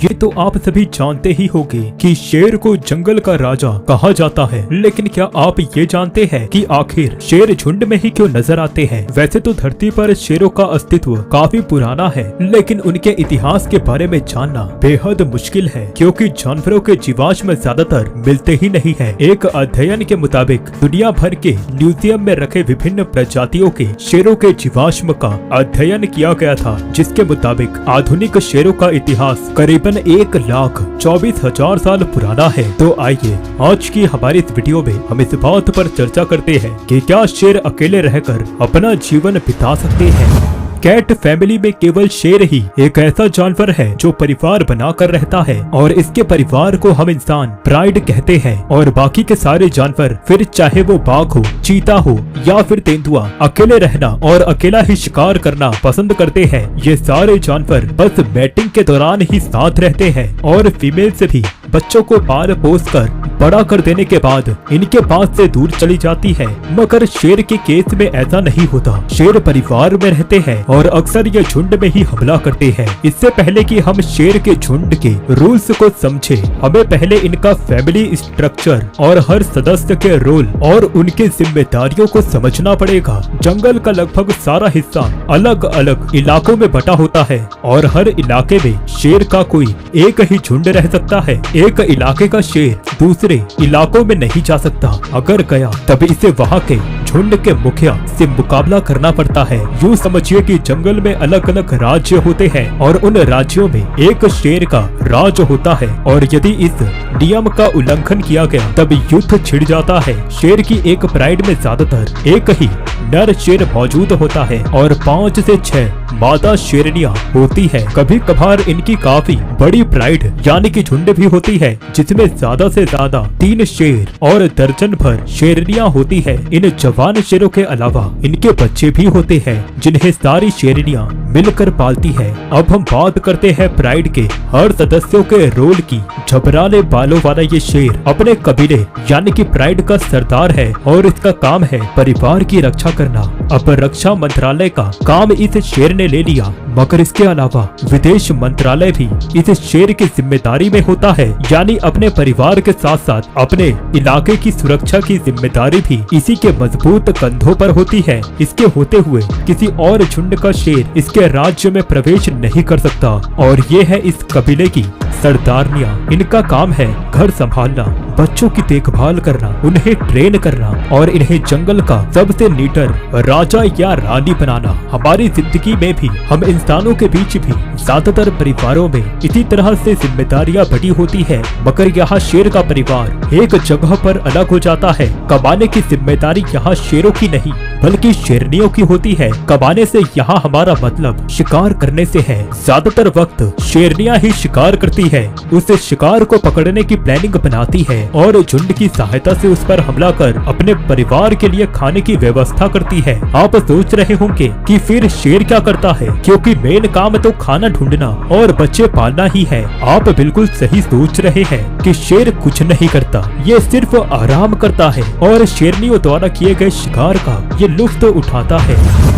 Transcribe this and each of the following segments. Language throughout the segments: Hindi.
ये तो आप सभी जानते ही होंगे कि शेर को जंगल का राजा कहा जाता है, लेकिन क्या आप ये जानते हैं कि आखिर शेर झुंड में ही क्यों नजर आते हैं? वैसे तो धरती पर शेरों का अस्तित्व काफी पुराना है, लेकिन उनके इतिहास के बारे में जानना बेहद मुश्किल है, क्योंकि जानवरों के जीवाश्म ज्यादातर मिलते ही नहीं है। एक अध्ययन के मुताबिक दुनिया भर के म्यूजियम में रखे विभिन्न प्रजातियों के शेरों के जीवाश्म का अध्ययन किया गया था, जिसके मुताबिक आधुनिक शेरों का इतिहास करीबन 1,24,000 साल पुराना है। तो आइए आज की हमारी इस वीडियो में हम इस बात पर चर्चा करते हैं कि क्या शेर अकेले रहकर अपना जीवन बिता सकते हैं। कैट फैमिली में केवल शेर ही एक ऐसा जानवर है जो परिवार बनाकर रहता है, और इसके परिवार को हम इंसान प्राइड कहते हैं। और बाकी के सारे जानवर, फिर चाहे वो बाघ हो, चीता हो या फिर तेंदुआ, अकेले रहना और अकेला ही शिकार करना पसंद करते हैं। ये सारे जानवर बस मैटिंग के दौरान ही साथ रहते हैं और फीमेल से भी बच्चों को पाल पोस कर बड़ा कर देने के बाद इनके पास से दूर चली जाती है। मगर शेर के केस में ऐसा नहीं होता। शेर परिवार में रहते हैं और अक्सर ये झुंड में ही हमला करते हैं। इससे पहले कि हम शेर के झुंड के रूल्स को समझे, हमें पहले इनका फैमिली स्ट्रक्चर और हर सदस्य के रोल और उनकी जिम्मेदारियों को समझना पड़ेगा। जंगल का लगभग सारा हिस्सा अलग अलग इलाकों में बटा होता है और हर इलाके में शेर का कोई एक ही झुंड रह सकता है। एक इलाके का शेर दूसरे इलाकों में नहीं जा सकता। अगर गया तब इसे वहाँ के झुंड के मुखिया से मुकाबला करना पड़ता है। यूँ समझिए कि जंगल में अलग अलग राज्य होते हैं और उन राज्यों में एक शेर का राज होता है, और यदि इस नियम का उल्लंघन किया गया तब युद्ध छिड़ जाता है। शेर की एक प्राइड में ज्यादातर एक ही नर शेर मौजूद होता है और 5 से 6 मादा शेरनियां होती है। कभी कभार इनकी काफी बड़ी प्राइड यानी कि झुंड भी होती है, जिसमें ज्यादा से ज्यादा 3 शेर और दर्जन भर शेरनियां होती है। इन जवान शेरों के अलावा इनके बच्चे भी होते हैं, जिन्हें सारी शेरनियां मिलकर पालती है। अब हम बात करते हैं प्राइड के हर सदस्यों के रोल की। झबराले बालों वाला ये शेर अपने कबीले यानी कि प्राइड का सरदार है और इसका काम है परिवार की रक्षा करना। अब रक्षा मंत्रालय का काम इस शेर ने ले लिया, मगर इसके अलावा विदेश मंत्रालय भी इस शेर की जिम्मेदारी में होता है, यानी अपने परिवार के साथ साथ अपने इलाके की सुरक्षा की जिम्मेदारी भी इसी के मजबूत कंधों पर होती है। इसके होते हुए किसी और झुंड का शेर इसके राज्य में प्रवेश नहीं कर सकता। और ये है इस कबीले की सरदारनियां। इनका काम है घर संभालना, बच्चों की देखभाल करना, उन्हें ट्रेन करना और इन्हें जंगल का सबसे नीडर राजा या रानी बनाना। हमारी जिंदगी में भी हम इंसानों के बीच भी ज्यादातर परिवारों में इसी तरह से जिम्मेदारियां बटी होती है, मगर यहाँ शेर का परिवार एक जगह पर अलग हो जाता है। कमाने की जिम्मेदारी यहाँ शेरों की नहीं बल्कि शेरनियों की होती है। कमाने से यहाँ हमारा मतलब शिकार करने से है। ज्यादातर वक्त शेरनियां ही शिकार करती है, उस शिकार को पकड़ने की प्लानिंग बनाती है और झुंड की सहायता से उस पर हमला कर अपने परिवार के लिए खाने की व्यवस्था करती है। आप सोच रहे होंगे कि फिर शेर क्या करता है, क्योंकि मेन काम तो खाना ढूंढना और बच्चे पालना ही है। आप बिल्कुल सही सोच रहे हैं कि शेर कुछ नहीं करता, ये सिर्फ आराम करता है और शेरनियों द्वारा किए गए शिकार का ये लुत्फ उठाता है।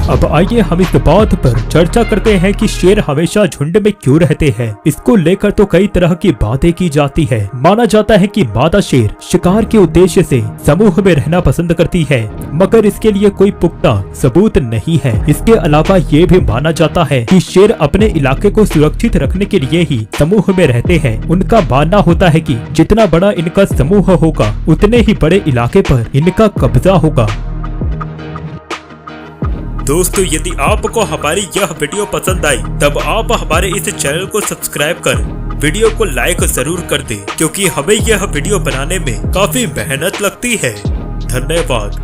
अब आइए हम इस बात पर चर्चा करते हैं कि शेर हमेशा झुंड में क्यों रहते हैं। इसको लेकर तो कई तरह की बातें की जाती है। माना जाता है कि मादा शेर शिकार के उद्देश्य से समूह में रहना पसंद करती है, मगर इसके लिए कोई पुख्ता सबूत नहीं है। इसके अलावा ये भी माना जाता है कि शेर अपने इलाके को सुरक्षित रखने के लिए ही समूह में रहते हैं। उनका मानना होता है कि जितना बड़ा इनका समूह होगा उतने ही बड़े इलाके पर इनका कब्जा होगा। दोस्तों, यदि आपको हमारी यह वीडियो पसंद आई तब आप हमारे इस चैनल को सब्सक्राइब कर वीडियो को लाइक जरूर कर दें, क्योंकि हमें यह वीडियो बनाने में काफी मेहनत लगती है। धन्यवाद।